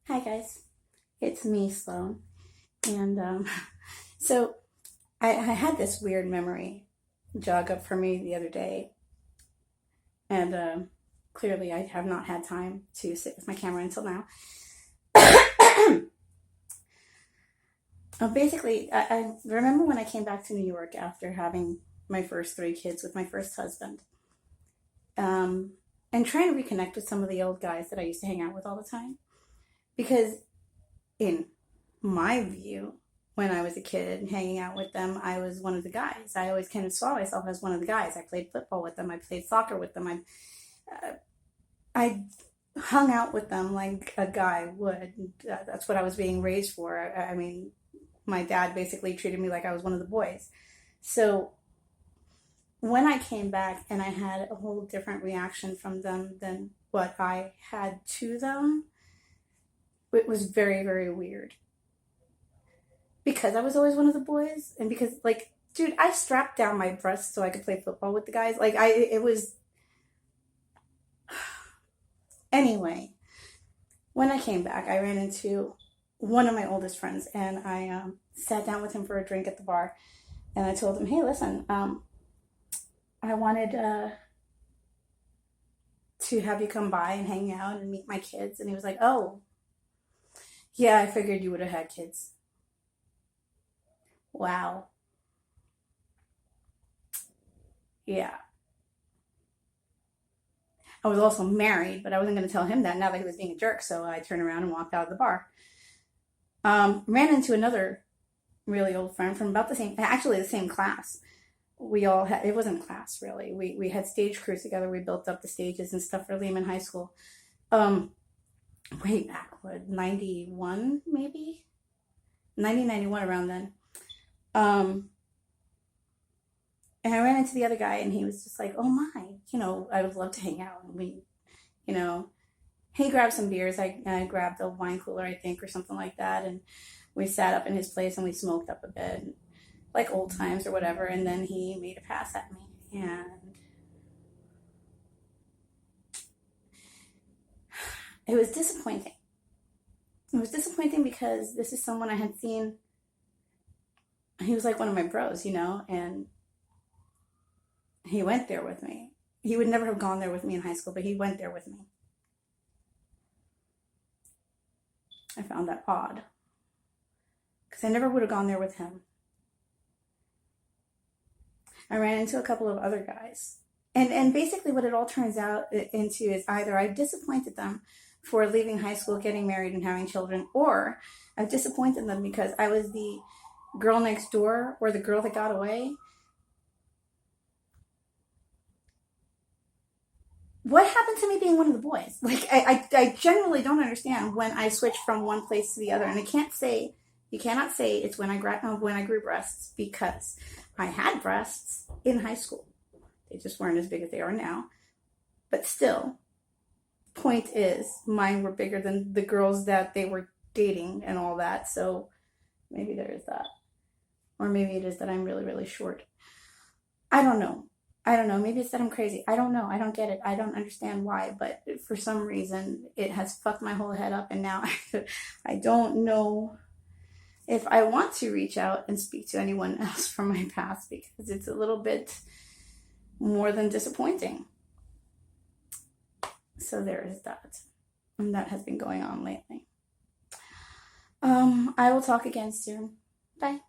Hi guys, it's me, Sloan, and so I had this weird memory jog up for me the other day, and clearly I have not had time to sit with my camera until now. Basically, I remember when I came back to New York after having my first three kids with my first husband, um, and trying to reconnect with some of the old guys that I used to hang out with all the time, because in my view, when I was a kid and hanging out with them, I was one of the guys. I always kind of saw myself as one of the guys. I played football with them. I played soccer with them. I hung out with them like a guy would. That's what I was being raised for. I mean, my dad basically treated me like I was one of the boys. So when I came back and I had a whole different reaction from them than what I had to them, it was very, very weird. Because I was always one of the boys, and because, like, dude, I strapped down my breasts so I could play football with the guys. It was. Anyway, when I came back, I ran into one of my oldest friends, and I sat down with him for a drink at the bar, and I told him, hey, listen, I wanted to have you come by and hang out and meet my kids. And he was like, oh, yeah, I figured you would have had kids. Wow. Yeah. I was also married, but I wasn't going to tell him that now that he was being a jerk. So I turned around and walked out of the bar. Ran into another really old friend from about the same, actually the same class. We all had, it wasn't class really. We had stage crews together. We built up the stages and stuff for Lehman High School. Um, Way back, what, 91 maybe? 1991, around then. Um, and I ran into the other guy, and he was just like, oh my, I would love to hang out. And you know, he grabbed some beers. I grabbed a wine cooler, I think, or something like that. And we sat up in his place and we smoked up a bit, like old times or whatever. And then he made a pass at me. And it was disappointing. It was disappointing because this is someone I had seen. He was like one of my bros, and he went there with me. He would never have gone there with me in high school, but he went there with me. I found that odd because I never would have gone there with him. I ran into a couple of other guys. And basically what it all turns out into is either I disappointed them for leaving high school, getting married, and having children, or I've disappointed them because I was the girl next door or the girl that got away. What happened to me being one of the boys? Like, I genuinely don't understand when I switch from one place to the other. And you cannot say it's when I grew breasts, because I had breasts in high school. They just weren't as big as they are now. But still, point is, mine were bigger than the girls that they were dating and all that. So maybe there is that. Or maybe it is that I'm really, really short. I don't know. Maybe it's that I'm crazy. I don't know. I don't get it. I don't understand why. But for some reason, it has fucked my whole head up. And now I don't know if I want to reach out and speak to anyone else from my past, because it's a little bit more than disappointing. So there is that. And that has been going on lately. I will talk again soon. Bye.